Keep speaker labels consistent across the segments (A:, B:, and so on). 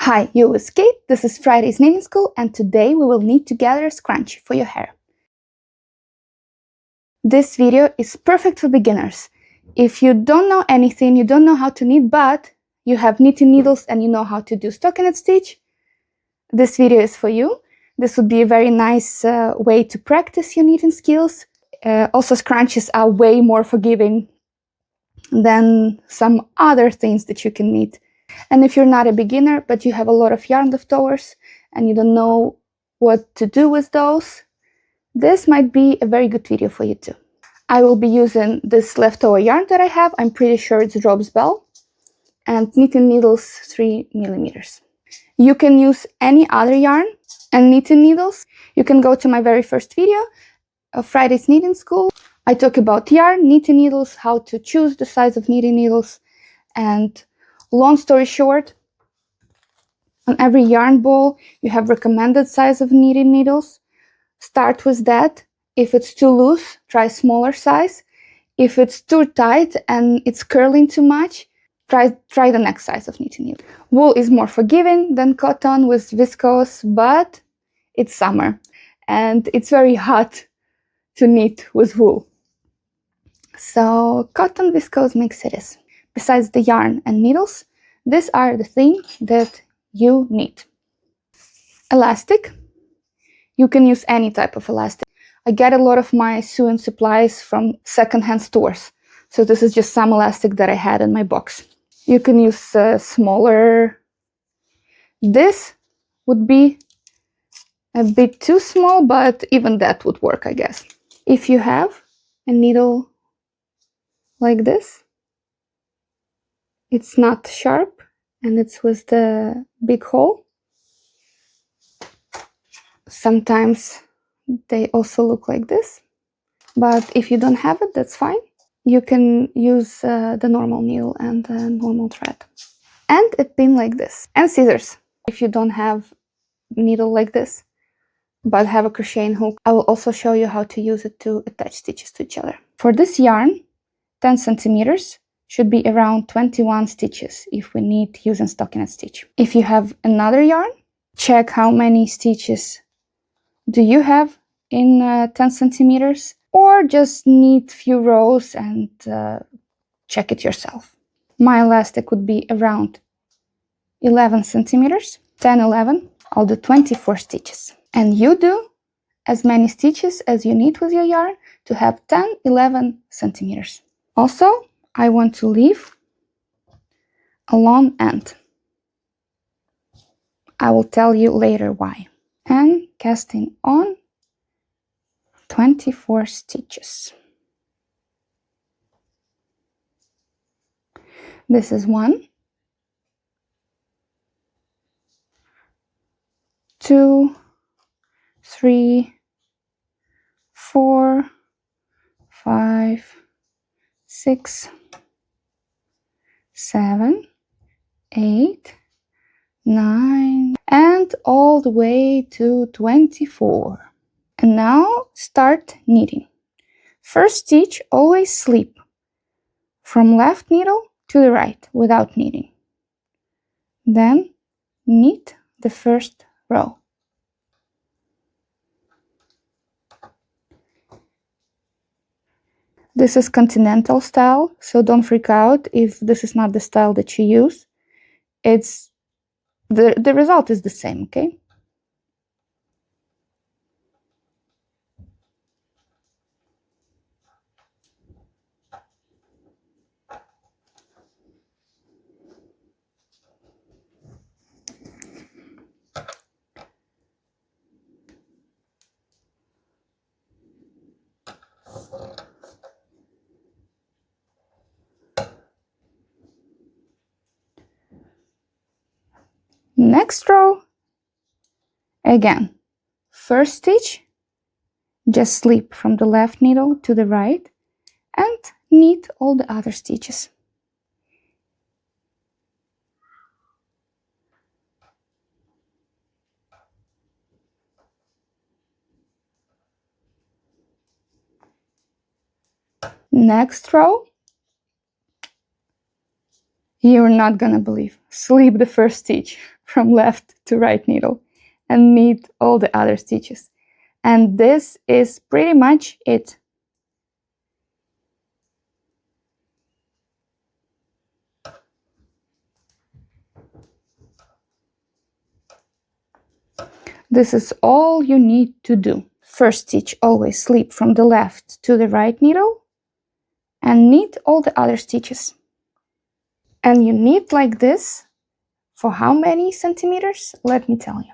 A: Hi, you with Kate. This is Friday's knitting school, and today we will knit together a scrunchie for your hair. This video is perfect for beginners. If you don't know anything, you don't know how to knit, but you have knitting needles and you know how to do stockinette stitch, this video is for you. This would be a very nice way to practice your knitting skills. Also, scrunchies are way more forgiving than some other things that you can knit. And if you're not a beginner, but you have a lot of yarn leftovers and you don't know what to do with those, this might be a very good video for you too. I will be using this leftover yarn that I have. I'm pretty sure it's Rob's Bell, and knitting needles 3 millimeters. You can use any other yarn and knitting needles. You can go to my very first video of Friday's knitting school. I talk about yarn, knitting needles, how to choose the size of knitting needles, and long story short, on every yarn ball you have recommended size of knitting needles. Start with that. If it's too loose, try smaller size. If it's too tight and it's curling too much, try the next size of knitting needle. Wool is more forgiving than cotton with viscose, but it's summer and it's very hot to knit with wool. So cotton viscose mix it is. Besides the yarn and needles, these are the things that you need. Elastic. You can use any type of elastic. I get a lot of my sewing supplies from secondhand stores. So this is just some elastic that I had in my box. You can use smaller. This would be a bit too small, but even that would work, I guess. If you have a needle like this, it's not sharp and it's with the big hole. Sometimes they also look like this, but if you don't have it, that's fine. You can use the normal needle and the normal thread. And a pin like this. And scissors. If you don't have needle like this, but have a crocheting hook, I will also show you how to use it to attach stitches to each other. For this yarn, 10 centimeters should be around 21 stitches if we need using stockinette stitch. If you have another yarn, check how many stitches do you have in 10 centimeters, or just knit few rows and check it yourself. My elastic would be around 11 centimeters, 10, 11. I'll do 24 stitches. And you do as many stitches as you need with your yarn to have 10, 11 centimeters. Also, I want to leave a long end. I will tell you later why. And casting on 24 stitches. This is 1, 2, 3, 4, 5, 6, 7, 8, 9, and all the way to 24. And now start knitting. First stitch, always slip from left needle to the right without knitting. Then knit the first row. This is continental style, so don't freak out if this is not the style that you use. It's the result is the same, okay? Next row, again, first stitch, just slip from the left needle to the right and knit all the other stitches. Next row, You're not gonna believe. Slip the first stitch from left to right needle and knit all the other stitches. And this is pretty much it. This is all you need to do. First stitch, always slip from the left to the right needle and knit all the other stitches. And you knit like this for how many centimeters? Let me tell you.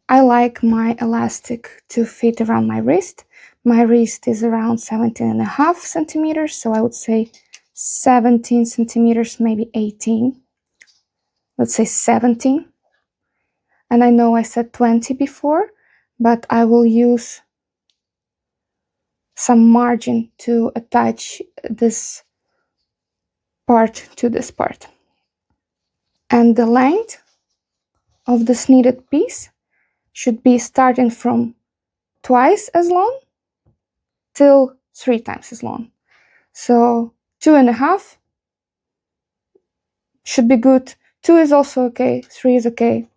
A: I like my elastic to fit around my wrist. My wrist is around 17.5 centimeters, so I would say 17 centimeters, maybe 18. Let's say 17. And I know I said 20 before, but I will use some margin to attach this part to this part. And the length of this knitted piece should be starting from twice as long till 3 times as long. So 2.5 should be good. 2 is also okay. 3 is okay.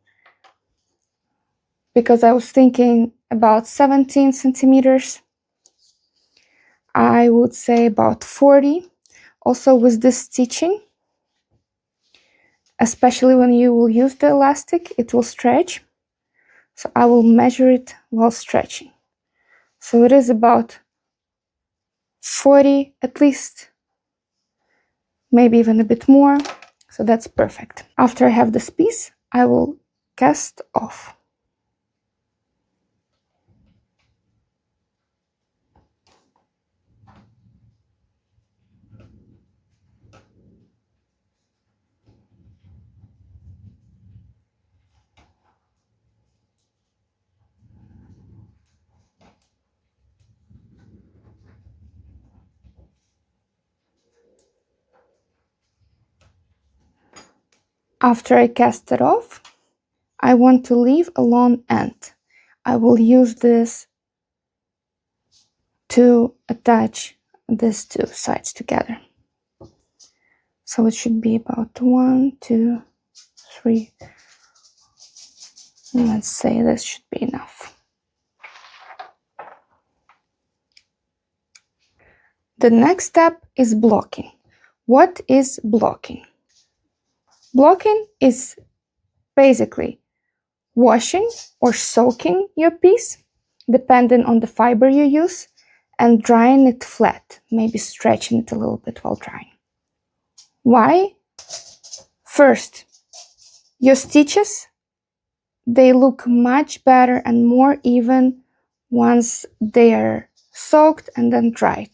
A: Because I was thinking about 17 centimeters. I would say about 40. Also with this stitching, especially when you will use the elastic, it will stretch. So I will measure it while stretching. So it is about 40 at least, maybe even a bit more. So that's perfect. After I have this piece, I will cast off. After I cast it off, I want to leave a long end. I will use this to attach these two sides together. So it should be about 1, 2, 3. Let's say this should be enough. The next step is blocking. What is blocking? Blocking is basically washing or soaking your piece, depending on the fiber you use, and drying it flat, maybe stretching it a little bit while drying. Why? First, your stitches, they look much better and more even once they are soaked and then dried.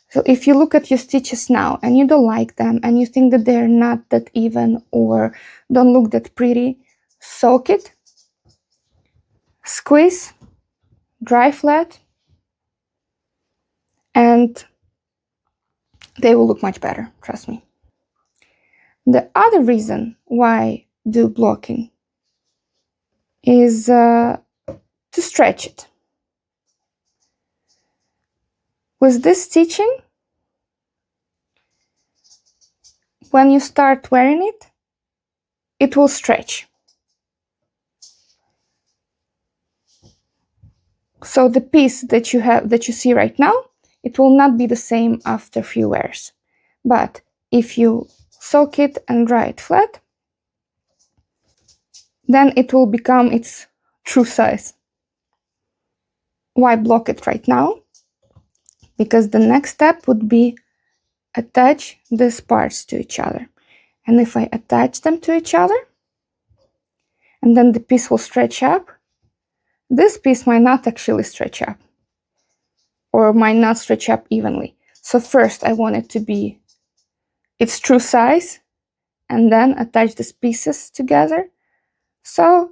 A: So if you look at your stitches now and you don't like them and you think that they're not that even or don't look that pretty, soak it, squeeze, dry flat, and they will look much better, trust me. The other reason why I do blocking is to stretch it. With this stitching, when you start wearing it, it will stretch. So the piece that you see right now, it will not be the same after a few wears. But if you soak it and dry it flat, then it will become its true size. Why block it right now? Because the next step would be attach these parts to each other. And if I attach them to each other, and then the piece will stretch up, this piece might not actually stretch up, or might not stretch up evenly. So first I want it to be its true size, and then attach these pieces together. So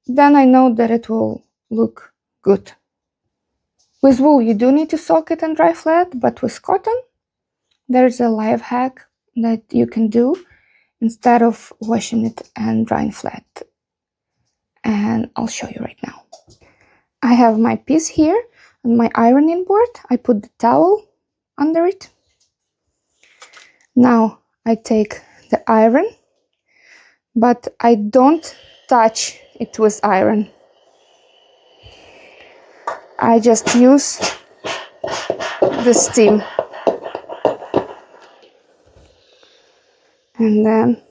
A: then I know that it will look good. With wool, you do need to soak it and dry flat, but with cotton, there's a life hack that you can do instead of washing it and drying flat. And I'll show you right now. I have my piece here on my ironing board. I put the towel under it. Now I take the iron, but I don't touch it with iron. I just use the steam. And then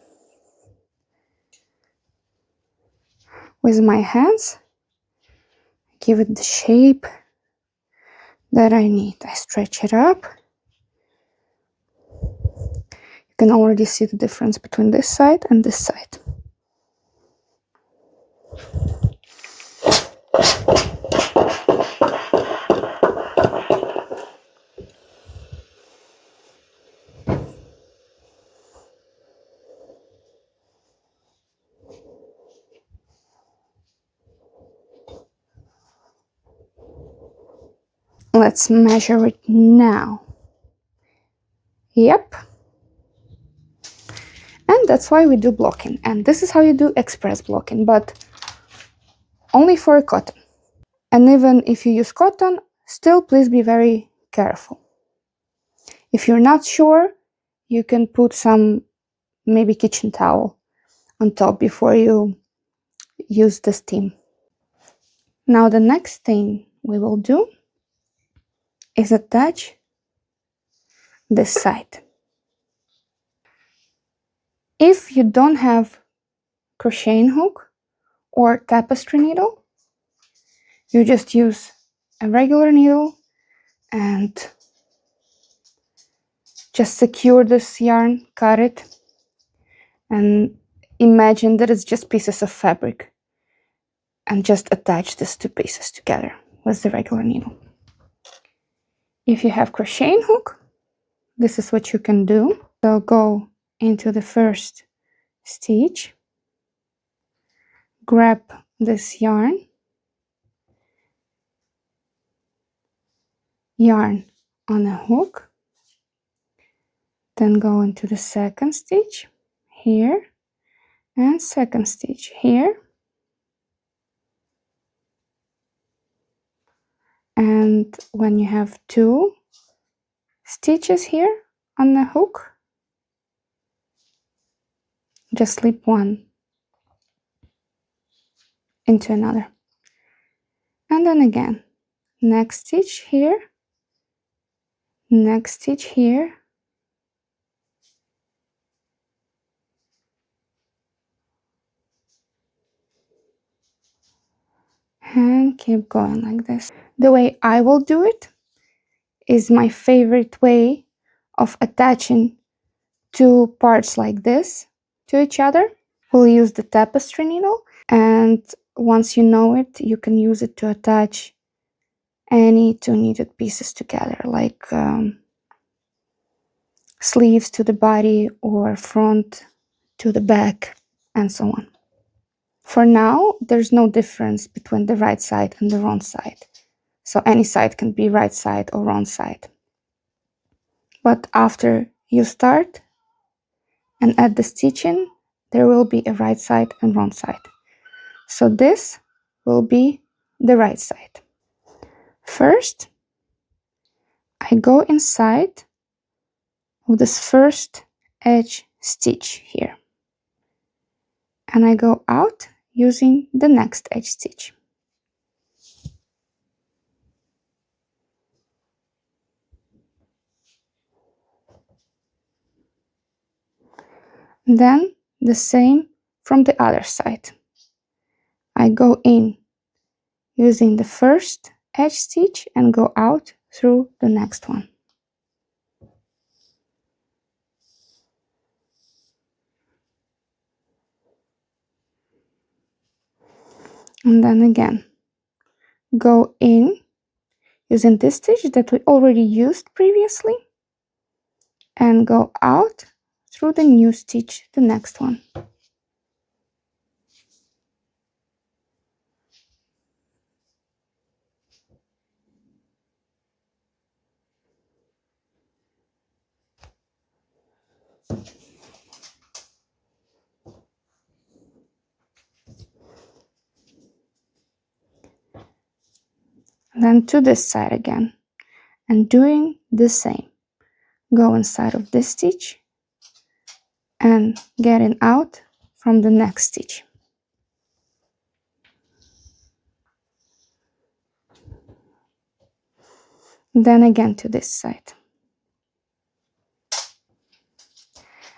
A: with my hands, give it the shape that I need. I stretch it up. You can already see the difference between this side and this side. Let's measure it now. Yep. And that's why we do blocking. And this is how you do express blocking, but only for cotton. And even if you use cotton, still please be very careful. If you're not sure, you can put some maybe kitchen towel on top before you use the steam. Now the next thing we will do is attach this side. If you don't have crocheting hook or tapestry needle, you just use a regular needle and just secure this yarn, cut it, and imagine that it's just pieces of fabric, and just attach these two pieces together with the regular needle. If you have crocheting hook, this is what you can do. So go into the first stitch, grab this yarn on a hook, then go into the second stitch here and second stitch here, and when you have two stitches here on the hook, just slip one into another, and then again next stitch here, next stitch here, and keep going like this. The way I will do it is my favorite way of attaching two parts like this to each other. We'll use the tapestry needle, and once you know it, you can use it to attach any two knitted pieces together, like sleeves to the body or front to the back and so on. For now, there's no difference between the right side and the wrong side. So any side can be right side or wrong side. But after you start and add the stitching, there will be a right side and wrong side. So this will be the right side. First, I go inside of this first edge stitch here, and I go out using the next edge stitch. Then the same from the other side. I go in using the first edge stitch and go out through the next one. And then again, go in using this stitch that we already used previously, and go out through the new stitch, the next one. Then to this side again, and doing the same. Go inside of this stitch and getting out from the next stitch. Then again to this side.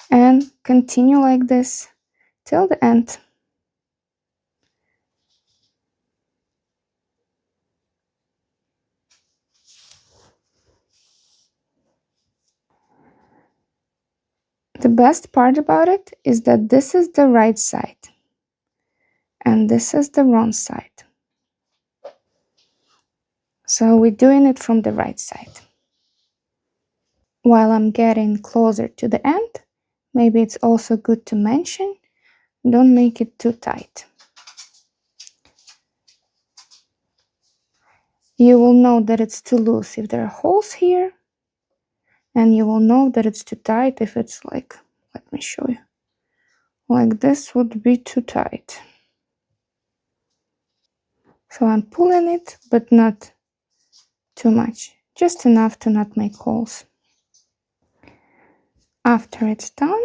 A: And continue like this till the end. The best part about it is that this is the right side and this is the wrong side. So we're doing it from the right side. While I'm getting closer to the end, maybe it's also good to mention, don't make it too tight. You will know that it's too loose if there are holes here, and you will know that it's too tight if it's like, let me show you, like this would be too tight. So I'm pulling it, but not too much, just enough to not make holes. After it's done,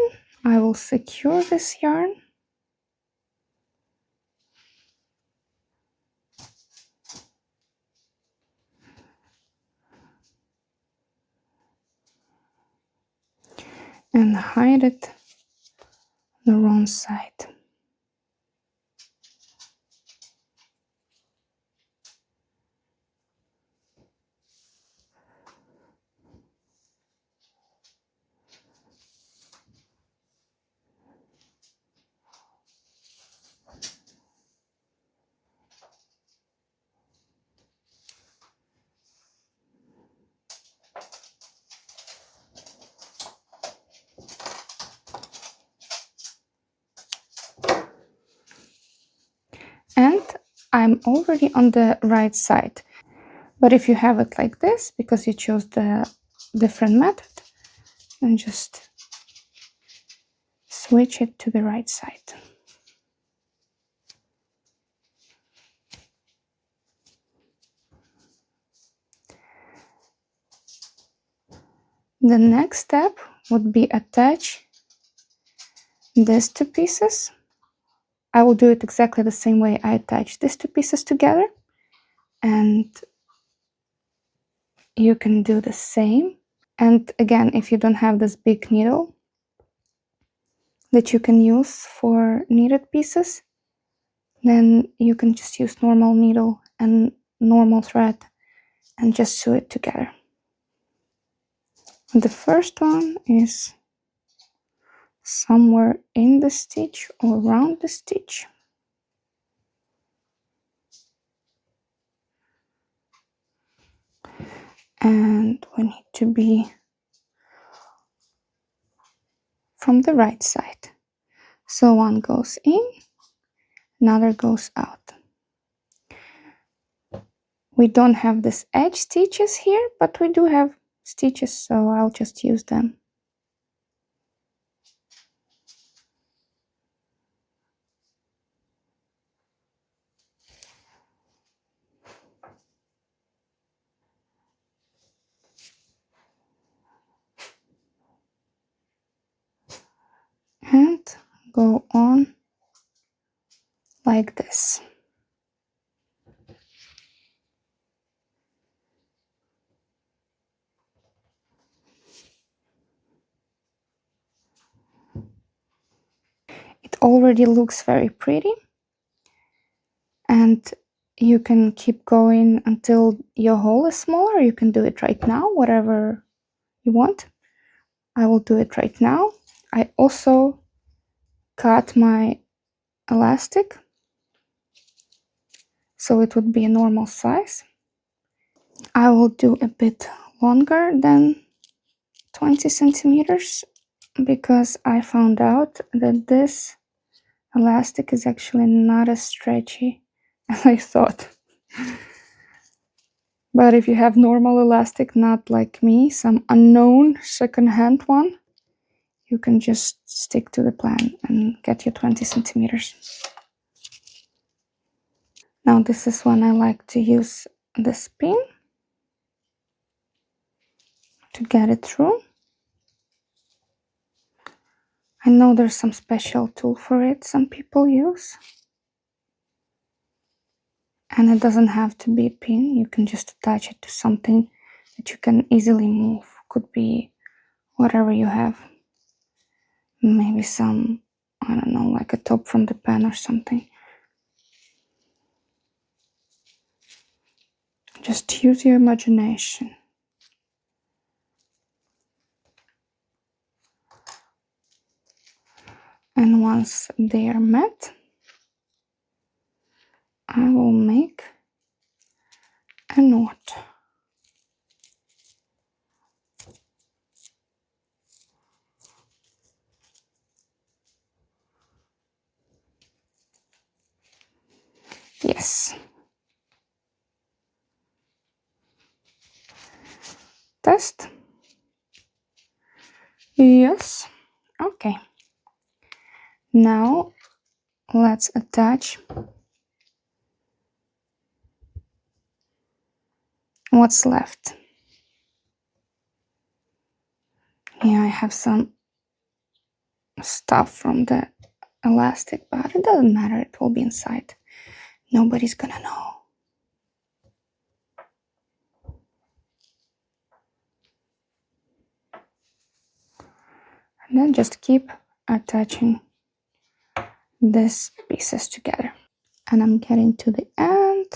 A: I will secure this yarn and hide it the wrong side. And I'm already on the right side. But if you have it like this, because you chose the different method, then just switch it to the right side. The next step would be attach these two pieces. I will do it exactly the same way I attach these two pieces together, and you can do the same. And again, if you don't have this big needle that you can use for knitted pieces, then you can just use normal needle and normal thread and just sew it together. The first one is somewhere in the stitch or around the stitch. And we need to be from the right side. So one goes in, another goes out. We don't have this edge stitches here, but we do have stitches, so I'll just use them. And go on like this. It already looks very pretty, and you can keep going until your hole is smaller. You can do it right now, whatever you want. I will do it right now. I also cut my elastic so it would be a normal size. I will do a bit longer than 20 centimeters because I found out that this elastic is actually not as stretchy as I thought. But if you have normal elastic, not like me, some unknown second-hand one, you can just stick to the plan and get your 20 centimeters. Now this is when I like to use the spin to get it through. I know there's some special tool for it some people use. And it doesn't have to be a pin. You can just attach it to something that you can easily move. Could be whatever you have. Maybe some, I don't know, like a top from the pen or something. Just use your imagination. And once they are met, I will make a knot. Yes. Test. Yes. Okay. Now let's attach what's left. Here I have some stuff from the elastic, but it doesn't matter, it will be inside. Nobody's gonna know. And then just keep attaching these pieces together. And I'm getting to the end.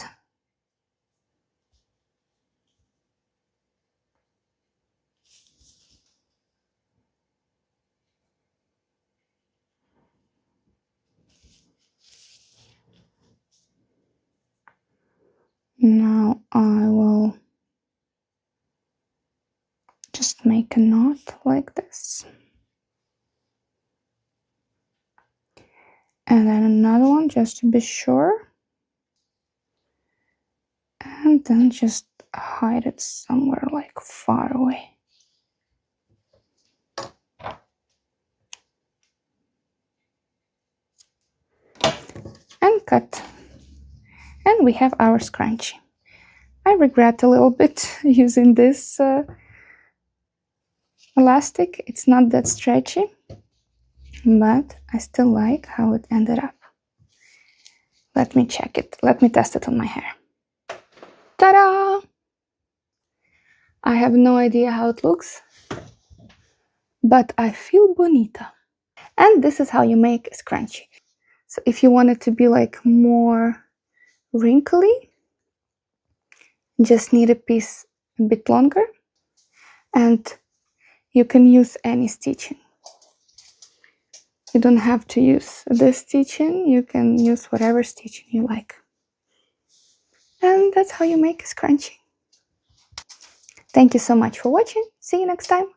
A: Now I will just make a knot like this. And then another one just to be sure. And then just hide it somewhere like far away. And cut. And we have our scrunchie. I regret a little bit using this elastic. It's not that stretchy, but I still like how it ended up. Let me check it. Let me test it on my hair. Ta-da! I have no idea how it looks, but I feel bonita. And this is how you make a scrunchie. So if you want it to be like more wrinkly, just need a piece a bit longer, and you can use any stitching. You don't have to use this stitching, you can use whatever stitching you like. And that's how you make a scrunchie. Thank you so much for watching. See you next time.